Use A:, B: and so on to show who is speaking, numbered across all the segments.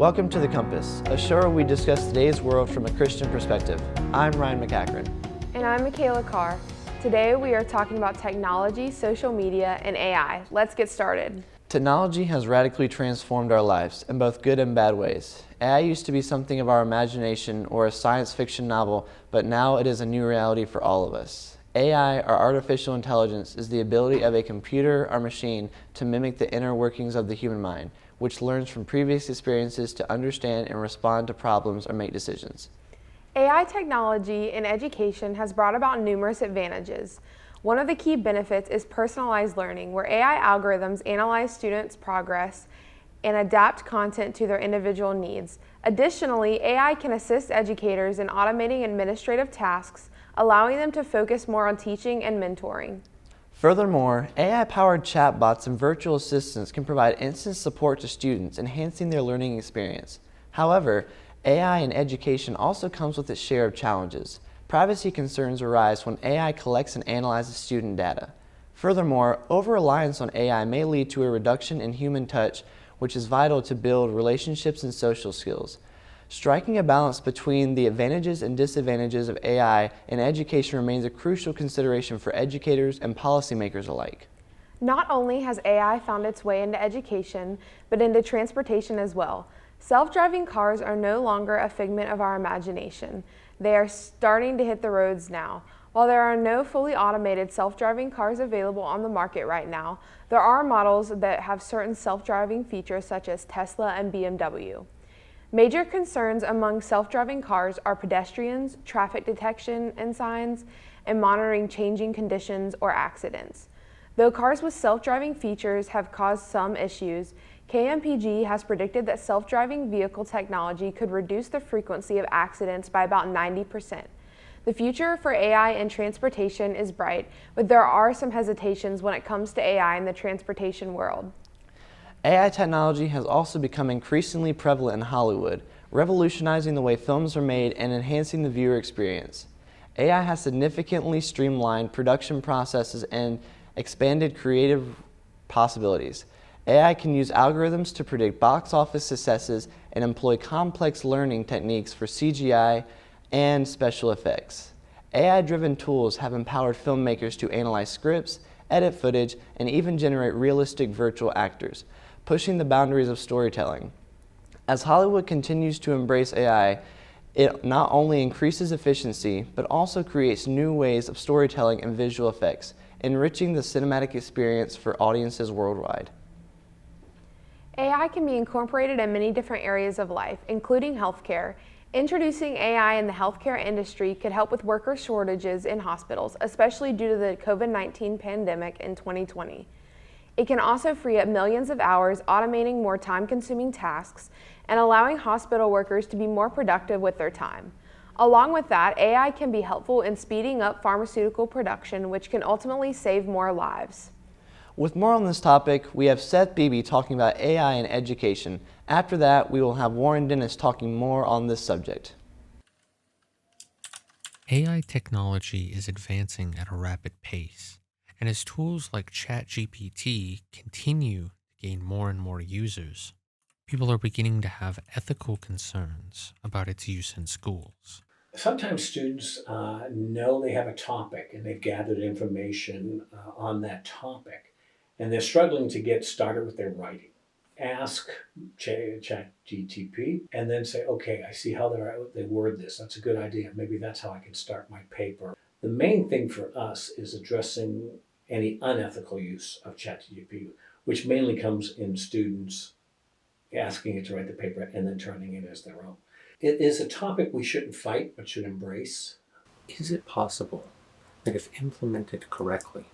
A: Welcome to The Compass, a show where we discuss today's world from a Christian perspective. I'm Ryan McCachren.
B: And I'm Makayla Carr. Today we are talking about technology, social media, and AI. Let's get started.
A: Technology has radically transformed our lives in both good and bad ways. AI used to be something of our imagination or a science fiction novel, but now it is a new reality for all of us. AI, or artificial intelligence, is the ability of a computer or machine to mimic the inner workings of the human mind, which learns from previous experiences to understand and respond to problems or make decisions.
B: AI technology in education has brought about numerous advantages. One of the key benefits is personalized learning, where AI algorithms analyze students' progress and adapt content to their individual needs. Additionally, AI can assist educators in automating administrative tasks, allowing them to focus more on teaching and mentoring.
A: Furthermore, AI-powered chatbots and virtual assistants can provide instant support to students, enhancing their learning experience. However, AI in education also comes with its share of challenges. Privacy concerns arise when AI collects and analyzes student data. Furthermore, over-reliance on AI may lead to a reduction in human touch, which is vital to build relationships and social skills. Striking a balance between the advantages and disadvantages of AI in education remains a crucial consideration for educators and policymakers alike.
B: Not only has AI found its way into education, but into transportation as well. Self-driving cars are no longer a figment of our imagination. They are starting to hit the roads now. While there are no fully automated self-driving cars available on the market right now, there are models that have certain self-driving features such as Tesla and BMW. Major concerns among self-driving cars are pedestrians, traffic detection and signs, and monitoring changing conditions or accidents. Though cars with self-driving features have caused some issues, KMPG has predicted that self-driving vehicle technology could reduce the frequency of accidents by about 90%. The future for AI in transportation is bright, but there are some hesitations when it comes to AI in the transportation world.
A: AI technology has also become increasingly prevalent in Hollywood, revolutionizing the way films are made and enhancing the viewer experience. AI has significantly streamlined production processes and expanded creative possibilities. AI can use algorithms to predict box office successes and employ complex learning techniques for CGI and special effects. AI-driven tools have empowered filmmakers to analyze scripts, edit footage, and even generate realistic virtual actors, pushing the boundaries of storytelling. As Hollywood continues to embrace AI, it not only increases efficiency, but also creates new ways of storytelling and visual effects, enriching the cinematic experience for audiences worldwide.
B: AI can be incorporated in many different areas of life, including healthcare. Introducing AI in the healthcare industry could help with worker shortages in hospitals, especially due to the COVID-19 pandemic in 2020. It can also free up millions of hours, automating more time-consuming tasks and allowing hospital workers to be more productive with their time. Along with that, AI can be helpful in speeding up pharmaceutical production, which can ultimately save more lives.
A: With more on this topic, we have Seth Beebe talking about AI in education. After that, we will have Warren Dennis talking more on this subject.
C: AI technology is advancing at a rapid pace, and as tools like ChatGPT continue to gain more and more users, people are beginning to have ethical concerns about its use in schools.
D: Sometimes students know they have a topic and they've gathered information on that topic, and they're struggling to get started with their writing. Ask ChatGPT and then say, okay, I see how they word this. That's a good idea. Maybe that's how I can start my paper. The main thing for us is addressing any unethical use of ChatGPT, which mainly comes in students asking it to write the paper and then turning it as their own. It is a topic we shouldn't fight, but should embrace.
E: Is it possible that if implemented correctly,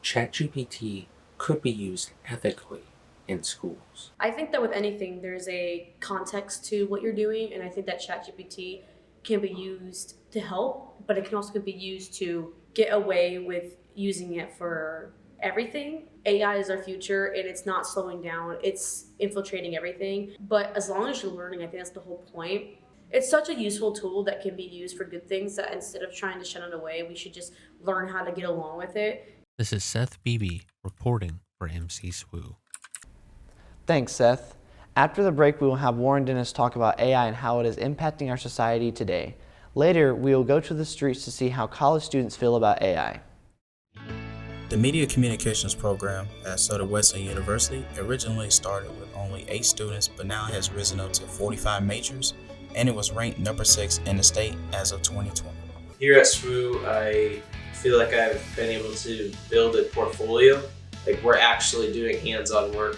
E: ChatGPT could be used ethically in schools?
F: I think that with anything, there's a context to what you're doing, and I think that ChatGPT can be used to help, but it can also be used to get away with using it for everything. AI is our future, and it's not slowing down. It's infiltrating everything. But as long as you're learning, I think that's the whole point. It's such a useful tool that can be used for good things that instead of trying to shun it away, we should just learn how to get along with it.
C: This is Seth Beebe reporting for mcSWU.
A: Thanks, Seth. After the break, we will have Warren Dennis talk about AI and how it is impacting our society today. Later, we will go to the streets to see how college students feel about AI.
G: The Media Communications program at Southern Wesleyan University originally started with only 8 students, but now has risen up to 45 majors, and it was ranked number 6 in the state as of 2020.
H: Here at mcSWU, I feel like I've been able to build a portfolio. Like, we're actually doing hands-on work.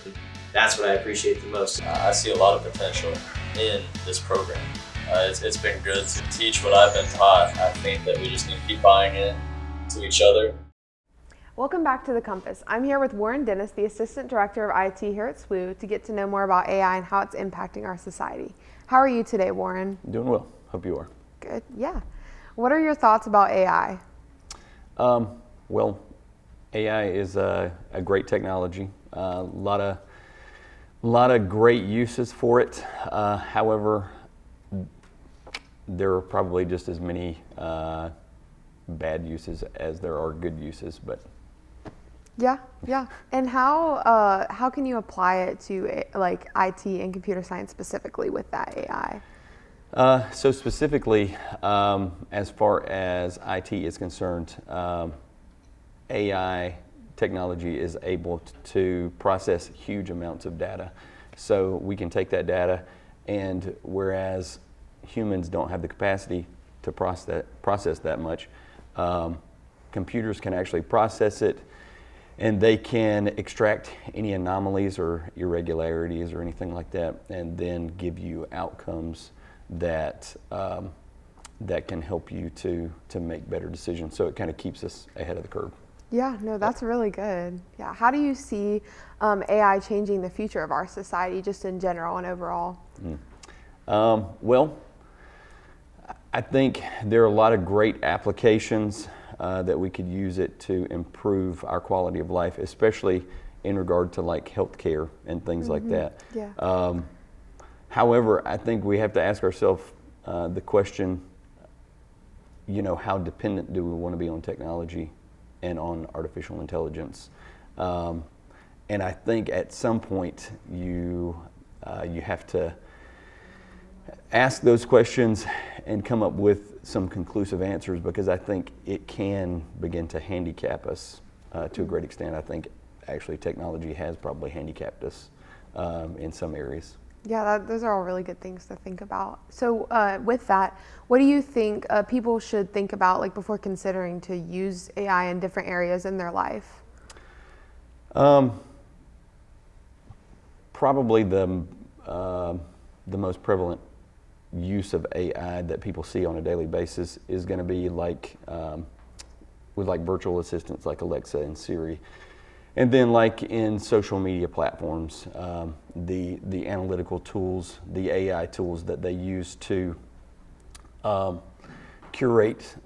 H: That's what I appreciate the most.
I: I see a lot of potential in this program. It's been good to teach what I've been taught. I think that we just need to keep buying in to each other.
B: Welcome back to The Compass. I'm here with Warren Dennis, the Assistant Director of IT here at mcSWU, to get to know more about AI and how it's impacting our society. How are you today, Warren?
J: Doing well. Hope you are.
B: Good, yeah. What are your thoughts about AI?
J: Well, AI is a great technology. A lot of great uses for it. However, there are probably just as many bad uses as there are good uses. But
B: yeah. And how can you apply it to like IT and computer science specifically with that AI?
J: So specifically, as far as IT is concerned, AI technology is able to process huge amounts of data. So we can take that data, and whereas humans don't have the capacity to process that much, computers can actually process it, and they can extract any anomalies or irregularities or anything like that, and then give you outcomes that can help you to make better decisions. So it kind of keeps us ahead of the curve.
B: Yeah, no, that's really good. Yeah, how do you see AI changing the future of our society, just in general and overall?
J: Well, I think there are a lot of great applications that we could use it to improve our quality of life, especially in regard to like healthcare and things like that.
B: Yeah.
J: However, I think we have to ask ourselves the question, how dependent do we want to be on technology and on artificial intelligence? And I think at some point you have to ask those questions and come up with some conclusive answers, because I think it can begin to handicap us to a great extent. I think actually technology has probably handicapped us in some areas.
B: Yeah, those are all really good things to think about. So with that, what do you think people should think about before considering to use AI in different areas in their life?
J: Probably the most prevalent use of AI that people see on a daily basis is going to be with virtual assistants like Alexa and Siri. And then in social media platforms, the analytical tools, the AI tools that they use to curate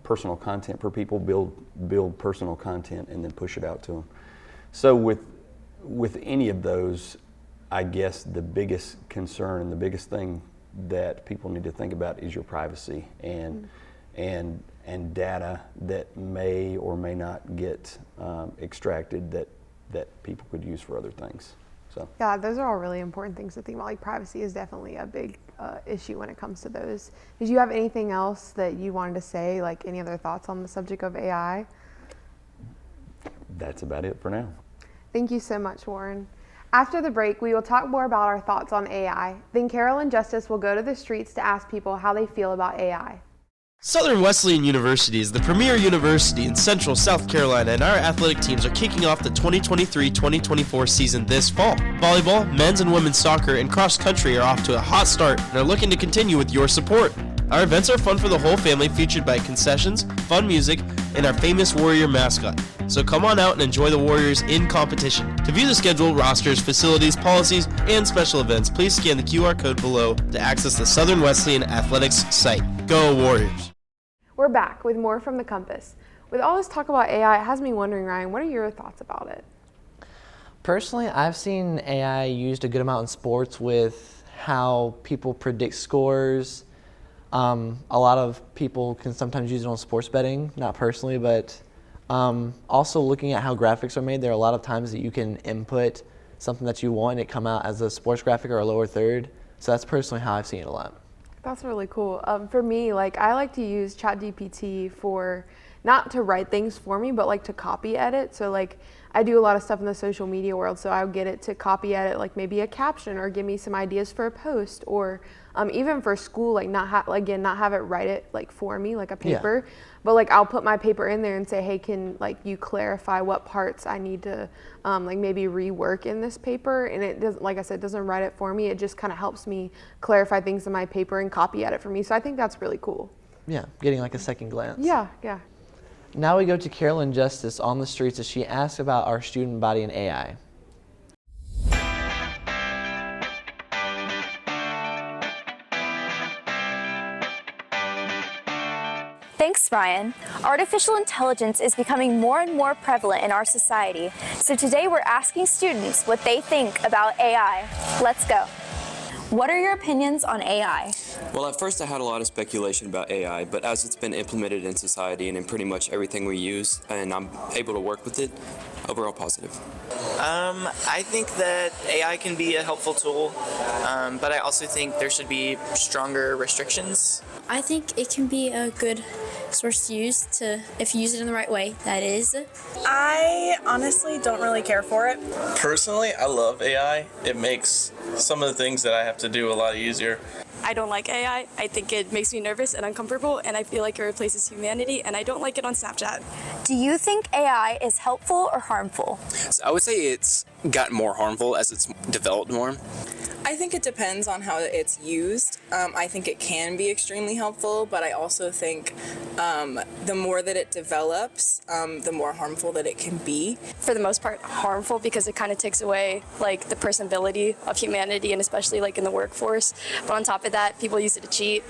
J: personal content for people, build personal content, and then push it out to them. So with any of those, I guess the biggest concern and the biggest thing that people need to think about is your privacy and data that may or may not get extracted that people could use for other things. So
B: yeah, those are all really important things to think about. Privacy is definitely a big issue when it comes to those. Did you have anything else that you wanted to say? Any other thoughts on the subject of AI?
J: That's about it for now.
B: Thank you so much, Warren. After the break, we will talk more about our thoughts on AI. Then Carol and Justice will go to the streets to ask people how they feel about AI.
K: Southern Wesleyan University is the premier university in Central South Carolina, and our athletic teams are kicking off the 2023-2024 season this fall. Volleyball, men's and women's soccer, and cross country are off to a hot start and are looking to continue with your support. Our events are fun for the whole family, featured by concessions, fun music, and our famous Warrior mascot. So come on out and enjoy the Warriors in competition. To view the schedule, rosters, facilities, policies, and special events, please scan the QR code below to access the Southern Wesleyan Athletics site. Go Warriors!
B: We're back with more from The Compass. With all this talk about AI, it has me wondering, Ryan, what are your thoughts about it?
A: Personally, I've seen AI used a good amount in sports with how people predict scores. A lot of people can sometimes use it on sports betting, not personally, but also looking at how graphics are made. There are a lot of times that you can input something that you want, it come out as a sports graphic or a lower third. So that's personally how I've seen it a lot.
B: That's really cool. For me, like I like to use ChatGPT for not to write things for me, but like to copy edit. So like I do a lot of stuff in the social media world, so I'll get it to copy edit like maybe a caption or give me some ideas for a post, or even for school, like not have it write it like for me like a paper, but like I'll put my paper in there and say, hey, can like you clarify what parts I need to like maybe rework in this paper, and it doesn't, like I said, doesn't write it for me. It just kind of helps me clarify things in my paper and copy edit for me. So I think that's really cool.
A: Yeah, getting like a second glance.
B: Yeah.
A: Now we go to Carolyn Justice on the streets as she asks about our student body and AI.
L: Thanks, Ryan. Artificial intelligence is becoming more and more prevalent in our society. So today we're asking students what they think about AI. Let's go. What are your opinions on AI?
M: Well, at first I had a lot of speculation about AI, but as it's been implemented in society and in pretty much everything we use, and I'm able to work with it, overall positive.
N: I think that AI can be a helpful tool, but I also think there should be stronger restrictions.
O: I think it can be a good source to use if you use it in the right way, that is.
P: I honestly don't really care for it.
K: Personally, I love AI. It makes some of the things that I have to do a lot easier.
Q: I don't like AI. I think it makes me nervous and uncomfortable, and I feel like it replaces humanity, and I don't like it on Snapchat.
L: Do you think AI is helpful or harmful?
R: So I would say it's gotten more harmful as it's developed more.
P: I think it depends on how it's used. I think it can be extremely helpful, but I also think the more that it develops, the more harmful that it can be.
Q: For the most part, harmful because it kind of takes away like the personability of humanity, and especially like in the workforce. But on top of that, people use it to cheat.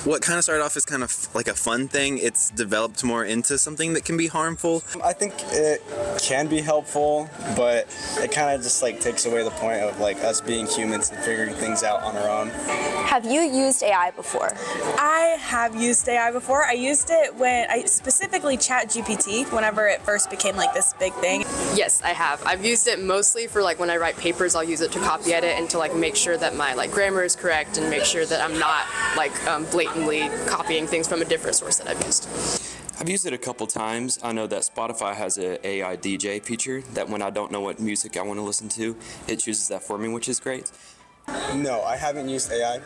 R: What kind of started off as kind of like a fun thing, it's developed more into something that can be harmful.
S: I think it can be helpful, but it kind of just like takes away the point of like us being humans and figuring things out on our own.
L: Have you used AI before?
P: I have used AI before. I used it specifically ChatGPT, whenever it first became like this big thing.
T: Yes, I have. I've used it mostly for like when I write papers, I'll use it to copy edit and to like make sure that my like grammar is correct and make sure that I'm not like blatantly copying things from a different source that I've used.
M: I've used it a couple times. I know that Spotify has an AI DJ feature that when I don't know what music I want to listen to, it chooses that for me, which is great.
S: No, I haven't used AI,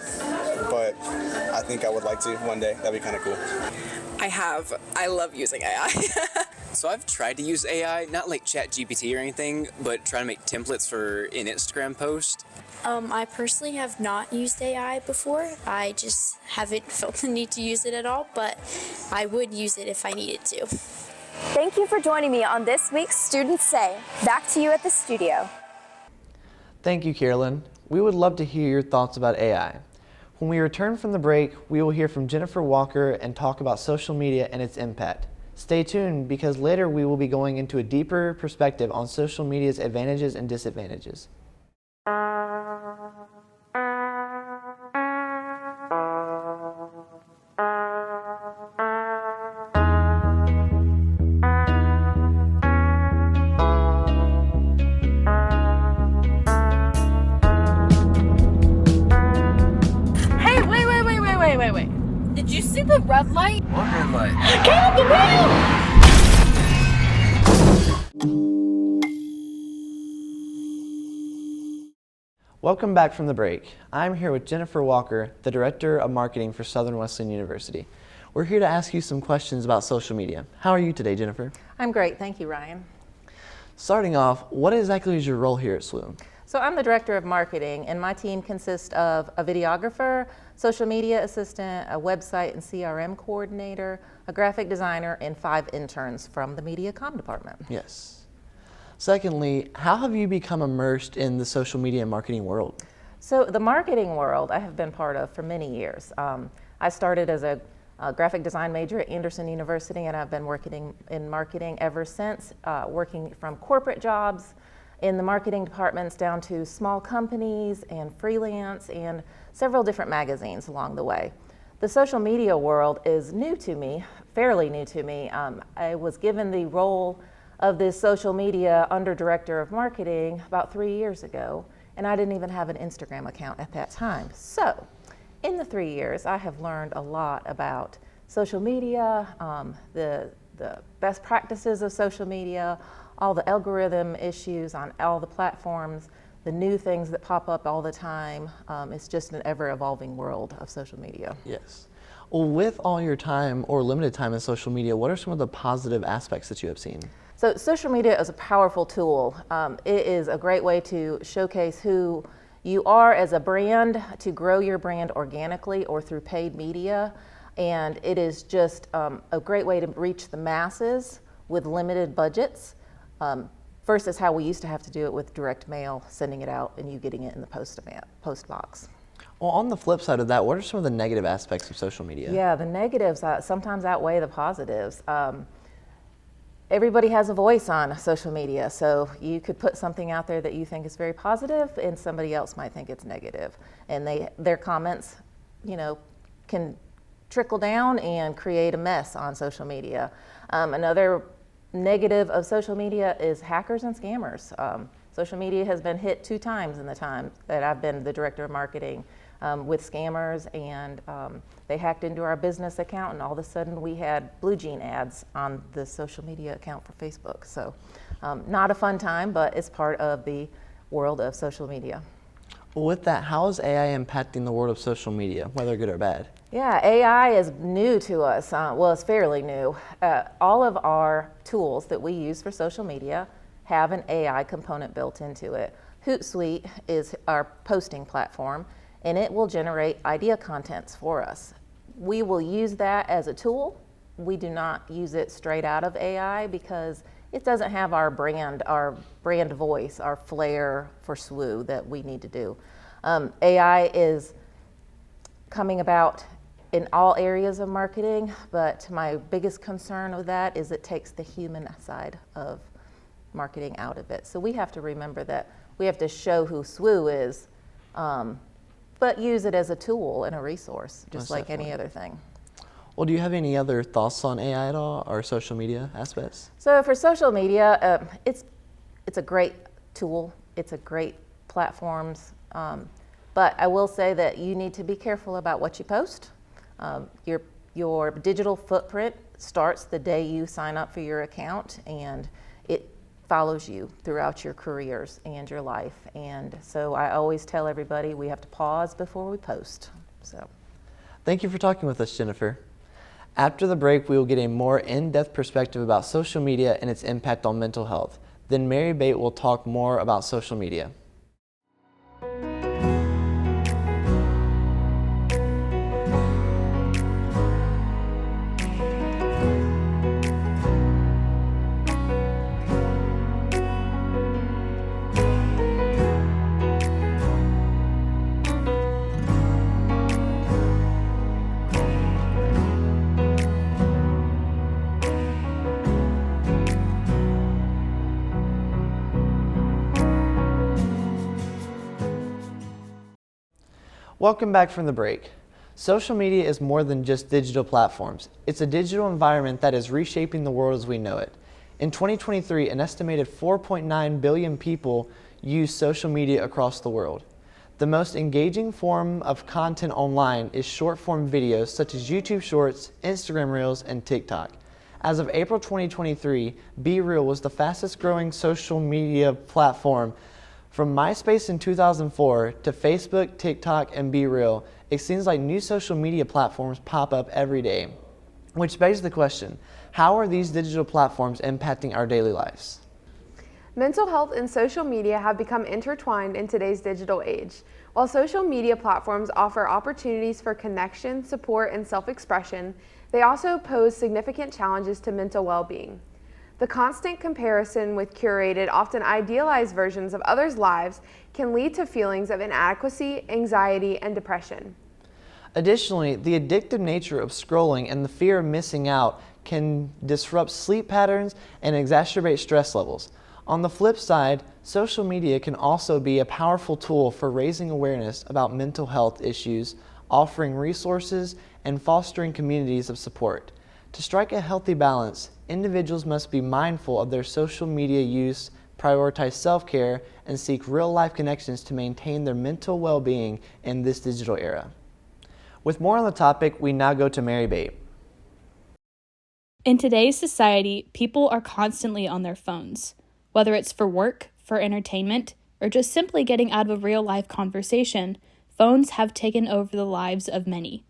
S: but I think I would like to one day. That'd be kind of cool.
P: I have. I love using AI.
R: So I've tried to use AI, not like ChatGPT or anything, but try to make templates for an Instagram post.
O: I personally have not used AI before. I just haven't felt the need to use it at all, but I would use it if I needed to.
L: Thank you for joining me on this week's Students Say. Back to you at the studio.
A: Thank you, Carolyn. We would love to hear your thoughts about AI. When we return from the break, we will hear from Jennifer Walker and talk about social media and its impact. Stay tuned because later we will be going into a deeper perspective on social media's advantages and disadvantages.
U: Wait. Did you see the red light?
R: What red light?
U: Get out the room!
A: Welcome back from the break. I'm here with Jennifer Walker, the Director of Marketing for Southern Wesleyan University. We're here to ask you some questions about social media. How are you today, Jennifer?
V: I'm great, thank you, Ryan.
A: Starting off, what exactly is your role here at SWU?
V: So I'm the Director of Marketing, and my team consists of a videographer, social media assistant, a website and CRM coordinator, a graphic designer, and 5 interns from the Media Comm department.
A: Yes. Secondly, how have you become immersed in the social media and marketing world?
V: So the marketing world I have been part of for many years. I started as a graphic design major at Anderson University, and I've been working in marketing ever since, working from corporate jobs in the marketing departments down to small companies and freelance and several different magazines along the way. The social media world is new to me, fairly new to me. I was given the role of this social media under director of marketing about 3 years ago, and I didn't even have an Instagram account at that time. So in the 3 years, I have learned a lot about social media, the best practices of social media, all the algorithm issues on all the platforms, the new things that pop up all the time. It's just an ever-evolving world of social media.
A: Yes. Well, with all your time or limited time in social media, what are some of the positive aspects that you have seen?
V: So social media is a powerful tool. It is a great way to showcase who you are as a brand, to grow your brand organically or through paid media. And it is just a great way to reach the masses with limited budgets. Versus how we used to have to do it with direct mail, sending it out and you getting it in the post box.
A: Well, on the flip side of that, what are some of the negative aspects of social media?
V: Yeah, the negatives sometimes outweigh the positives. Everybody has a voice on social media, so you could put something out there that you think is very positive and somebody else might think it's negative. And their comments, can trickle down and create a mess on social media. Another negative of social media is hackers and scammers. Social media has been hit 2 times in the time that I've been the director of marketing with scammers, and they hacked into our business account, and all of a sudden we had blue jean ads on the social media account for Facebook. So not a fun time, but it's part of the world of social media.
A: Well, with that, how is AI impacting the world of social media, whether good or bad?
V: Yeah, AI is new to us. Well, it's fairly new. All of our tools that we use for social media have an AI component built into it. Hootsuite is our posting platform, and it will generate idea contents for us. We will use that as a tool. We do not use it straight out of AI because it doesn't have our brand voice, our flair for SWU that we need to do. AI is coming about in all areas of marketing, but my biggest concern with that is it takes the human side of marketing out of it. So we have to remember that we have to show who SWU is, but use it as a tool and a resource, just like any other thing.
A: Well, do you have any other thoughts on AI at all, or social media aspects?
V: So for social media, it's a great tool. It's a great platforms. But I will say that you need to be careful about what you post. Your digital footprint starts the day you sign up for your account, and it follows you throughout your careers and your life. And so I always tell everybody we have to pause before we post. So,
A: thank you for talking with us, Jennifer. After the break, we will get a more in-depth perspective about social media and its impact on mental health. Then Mary Bate will talk more about social media. Welcome back from the break. Social media is more than just digital platforms. It's a digital environment that is reshaping the world as we know it. In 2023, an estimated 4.9 billion people use social media across the world. The most engaging form of content online is short-form videos such as YouTube Shorts, Instagram Reels, and TikTok. As of April 2023, BeReal was the fastest growing social media platform. From MySpace in 2004 to Facebook, TikTok, and BeReal, it seems like new social media platforms pop up every day. Which begs the question, how are these digital platforms impacting our daily lives?
B: Mental health and social media have become intertwined in today's digital age. While social media platforms offer opportunities for connection, support, and self-expression, they also pose significant challenges to mental well-being. The constant comparison with curated, often idealized versions of others' lives can lead to feelings of inadequacy, anxiety, and depression.
A: Additionally, the addictive nature of scrolling and the fear of missing out can disrupt sleep patterns and exacerbate stress levels. On the flip side, social media can also be a powerful tool for raising awareness about mental health issues, offering resources, and fostering communities of support. To strike a healthy balance, individuals must be mindful of their social media use, prioritize self-care, and seek real-life connections to maintain their mental well-being in this digital era. With more on the topic, we now go to Mary Bate.
D: In today's society, people are constantly on their phones. Whether it's for work, for entertainment, or just simply getting out of a real-life conversation, phones have taken over the lives of many.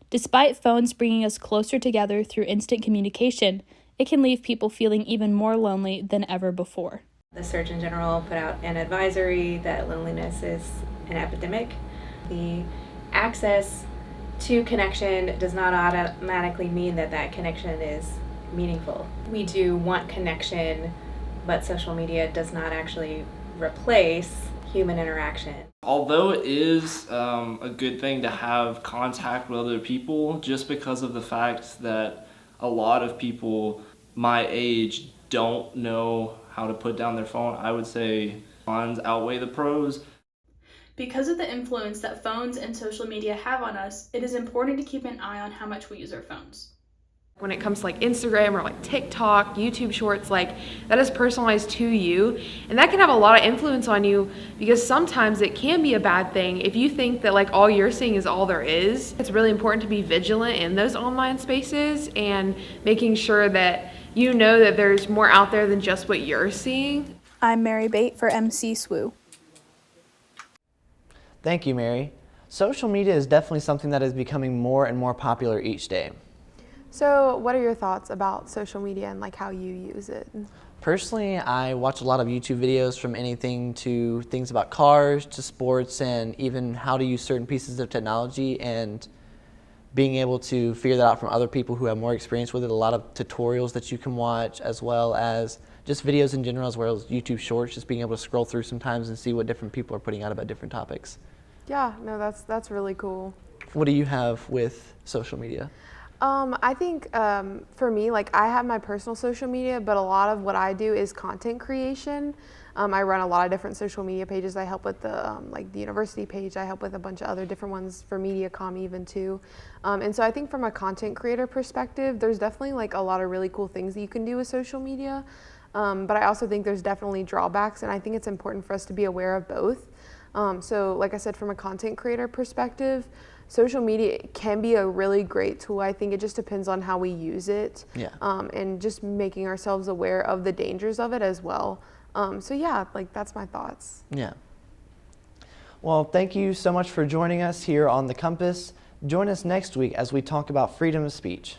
D: Despite phones bringing us closer together through instant communication, it can leave people feeling even more lonely than ever before.
E: The Surgeon General put out an advisory that loneliness is an epidemic. The access to connection does not automatically mean that that connection is meaningful. We do want connection, but social media does not actually replace human interaction.
W: Although it is a good thing to have contact with other people, just because of the fact that a lot of people my age don't know how to put down their phone, I would say cons outweigh the pros.
D: Because of the influence that phones and social media have on us, it is important to keep an eye on how much we use our phones.
B: When it comes to like Instagram or like TikTok, YouTube Shorts, like that is personalized to you, and that can have a lot of influence on you, because sometimes it can be a bad thing if you think that like all you're seeing is all there is. It's really important to be vigilant in those online spaces and making sure that you know that there's more out there than just what you're seeing.
D: I'm Mary Bate for mcSWU.
A: Thank you, Mary. Social media is definitely something that is becoming more and more popular each day.
B: So what are your thoughts about social media and like how you use it?
A: Personally, I watch a lot of YouTube videos, from anything to things about cars to sports and even how to use certain pieces of technology, and being able to figure that out from other people who have more experience with it. A lot of tutorials that you can watch, as well as just videos in general, as well as YouTube Shorts, just being able to scroll through sometimes and see what different people are putting out about different topics.
B: Yeah, no, that's really cool.
A: What do you have with social media?
B: I think for me, like I have my personal social media, but a lot of what I do is content creation. I run a lot of different social media pages. I help with the like the university page. I help with a bunch of other different ones for MediaCom even too. And so I think from a content creator perspective, there's definitely like a lot of really cool things that you can do with social media. But I also think there's definitely drawbacks, and I think it's important for us to be aware of both. So like I said, from a content creator perspective, social media can be a really great tool. I think it just depends on how we use it.
A: Yeah.
B: And just making ourselves aware of the dangers of it as well. So yeah, like that's my thoughts.
A: Yeah. Well, thank you so much for joining us here on The Compass. Join us next week as we talk about freedom of speech.